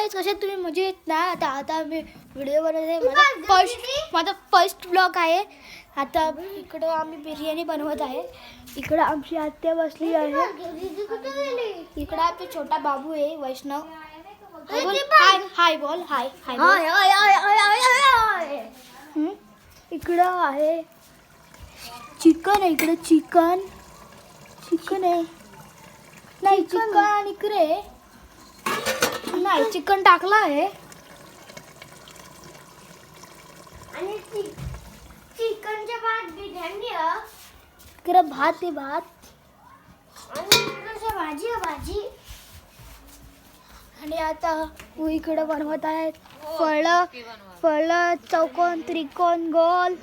Guys, कसे तुम्ही मजेत ना? आता मी व्हिडिओ बनवते. माझा फर्स्ट ब्लॉग आहे. आता इकडं आम्ही बिर्याणी बनवत आहे. इकडं आमची आत्या बसली आहे. इकडं आपला छोटा बाबू आहे वैष्णव. हाय बोल. हाय. इकडं आहे चिकन आहे. इकडं चिकन आहे. नाही चिकन इकडे नाही, चिकन टाकला आहे. आणि चिकनच्या भात बिर्याणी इकडे भात आहे. भात आणि भाजी आणि आता तू इकडे बनवत आहे फळ चौकोन त्रिकोण गोल.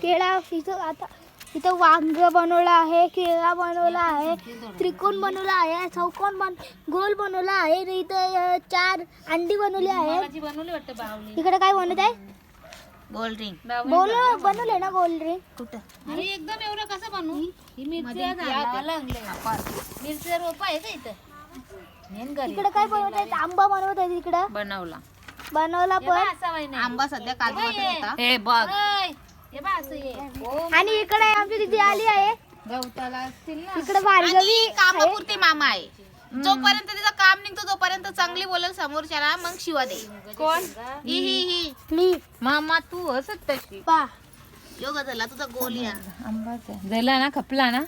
केळा इथं वांग बनवलं आहे, केळा बनवला आहे, त्रिकोण बनवला आहे, चौकोन गोल बनवला आहे. इथं 4 अंडी बनवली आहे. इकडे काय बनवत आहे? गोल्ड रिंग बनवले ना गोल्ड रिंग. कुठं अरे एकदम एवढं कसं बनवू? ही मिरची रोप आहे का इथं? इकडे काय बनवत आहे? आंबा बनवत आहे. इकडं बनवला पण आंबा सध्या काजू होता. हे बघ आणि इकडे आमची दिदी आली आहे. गवताला असतील ना. इकडे भार्गवी कामापुरती मामा आहे. जोपर्यंत तिचं काम निघतो तोपर्यंत चांगली बोलेल समोरच्याला, मग शिवा दे. कोण? ही मी. मामा तू असत तशी पा योग झाला तुझा गोलिया आंबाचा झाला ना, खपला ना.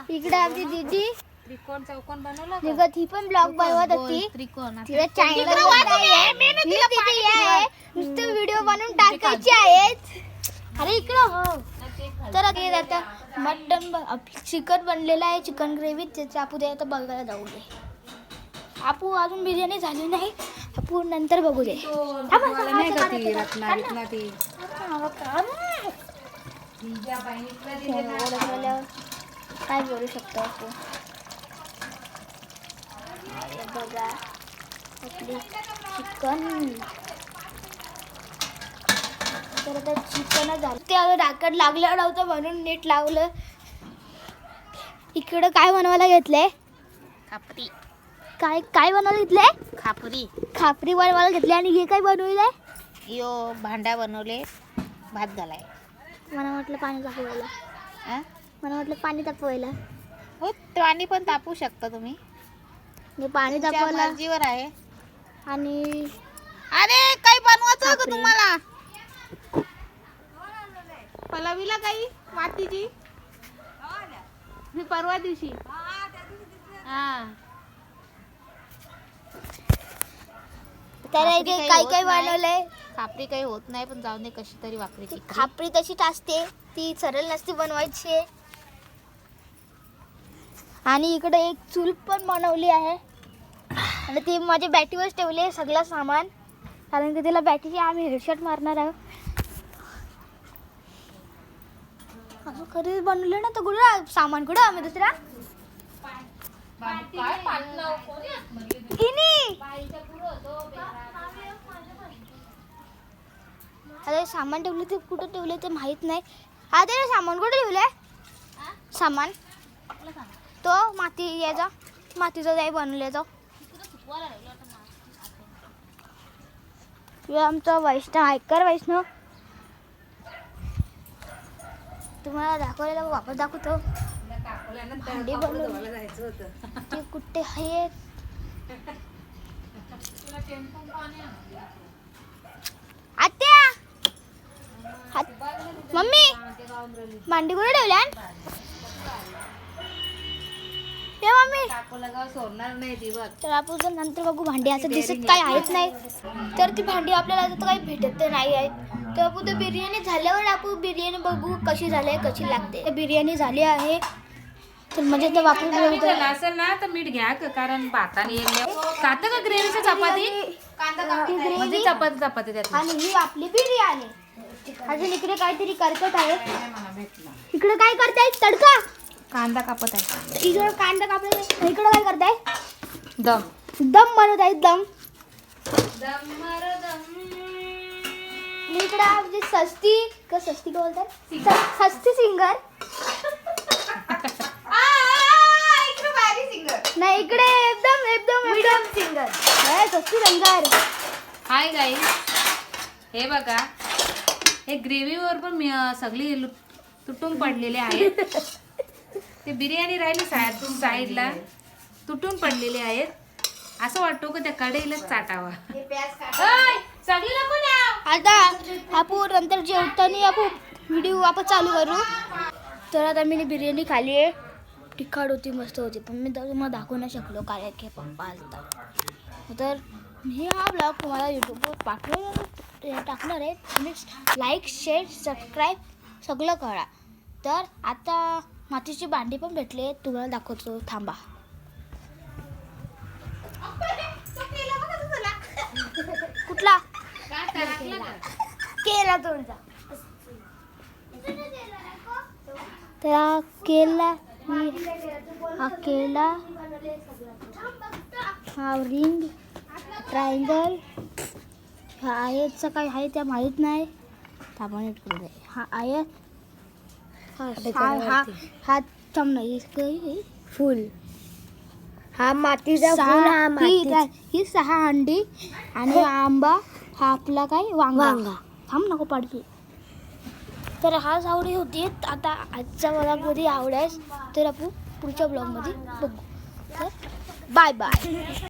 इकडे आमची दिदी त्रिकोण चौकोन बनवला निघत. ही पण ब्लॉग बनवत होती. त्रिकोण तिला चॅनल नुसते व्हिडिओ बनवून टाकायचे आहेत. अरे इकडं तर आता मटन चिकन बनलेलं आहे. चिकन ग्रेव्ही त्याचे आपू दे. आता बघायला जाऊ दे. आपू अजून बिर्याणी झाली नाही. आपू नंतर बघू दे. काय बोलू शकतो आपू? बघा आपली चिकन. तर आता चिकन झालं. ते आता डाकट लागलं नव्हतं म्हणून नीट लावलं. इकडं काय बनवायला घेतलंय? खापरी. काय बनवायला घेतलंय? खापरी बनवायला घेतली. आणि हे काय बनवलंय? यो भांडा बनवले, भात घालाय. मला वाटलं पाणी तापवायला. हो, पाणी पण तापवू शकता तुम्ही. मी पाणी तापवायला मर्जीवर आहे. आणि अरे काही बनवायचं का तुम्हाला? पलावीला काही मातीची मी परवा दिवशी त्याला इथे काय बनवलंय? खापरी काही होत नाही, पण जाऊन दे. कशी तरी वाकरी खापरी तशीच असते, ती सरळ नसती बनवायची. आणि इकडे एक चूल पण बनवली आहे. आणि ती माझ्या बॅटीवर ठेवली सगळं सामान, कारण की तिला बॅटीची आम्ही हेडशॉट मारणार आहोत. असं कधी बनवलं ना तर कुठं सामान कुठं आम्ही दुसरा अरे सामान ठेवले ते कुठं ठेवले ते माहित नाही. अरे सामान कुठे ठेवलंय? सामान तो मातीचा जाई बनवल्याचा. आमचा वैष्णव ऐकर वैष्णव तुम्हाला दाखवलेलं वापस दाखवतो. भांडी बनवली ते कुठे आहेत? आत्या मम्मी भांडी कुठे ठेवल्या? सोडणार नाही ती बघ. तर आपण नंतर बघू. भांडी असं दिसत काही आहेत नाही, तर ती भांडी आपल्याला आता काही भेटत नाही आहेत. तर आपण ते बिर्याणी झाल्यावर आपण बिर्याणी बघू कशी झाली, कशी लागते. बिर्याणी झाली आहे तर म्हणजे तर वापरून असेल ना तर मीठ घ्या, कारण भाताने खातं का ग्रेव्हीची चपाती? म्हणजे चपाती त्यात. आणि ही आपली बिर्याणी. अजून इकडे काहीतरी करत आहे. इकडे काय करताय? तडका कांदा कापत आहे. इकडे कांदा कापत आहे. इकडे काय करताय? दम बनवत आहे. दम. इकडे आमची सस्ती का बोलतात? सस्ती सिंगर नाही इकडे एकदम एकदम एकदम सिंगर सस्ती सिंगर. हाय गाई, हे बघा हे ग्रेव्हीवर पण सगळी तुटून पडलेले आहेत. ते बिर्याणी राहिली साईडला तुटून पडलेले आहेत. असं वाटतो की त्या कढईलाच चाटावा. सगळी नको न्याव. आता आपण नंतर जेवताना आपण व्हिडिओ आपण चालू करू. तर आता मी बिर्याणी खाली आहे. तिखट होती, मस्त होती, पण मी तुम्हाला दाखवू नाही शकलो कारण की पप्पा आलता. तर मी हा ब्लॉग तुम्हाला यूट्यूबवर टाकणार आहे. तुम्ही लाईक शेअर सबस्क्राईब सगळं करा. तर आता मातीची भांडी पण भेटली, तुम्हाला दाखवतो, थांबा. कुठला केला तुमचा त्या केला हा केला हा रिंग ट्रायंगल हा आयतचा काय आहे त्या माहीत नाही. हा आयत हा हा चमना फुल हा मातीचा फुल हा माती ही 6 अंडी आणि आंबा हा आपला काय वांगा. थांब नको पाडकी. तर हाच आवडी होती. आता आजच्या ब्लॉगमध्ये आवडायस तर आपण पुढच्या ब्लॉगमध्ये बघू. तर बाय बाय.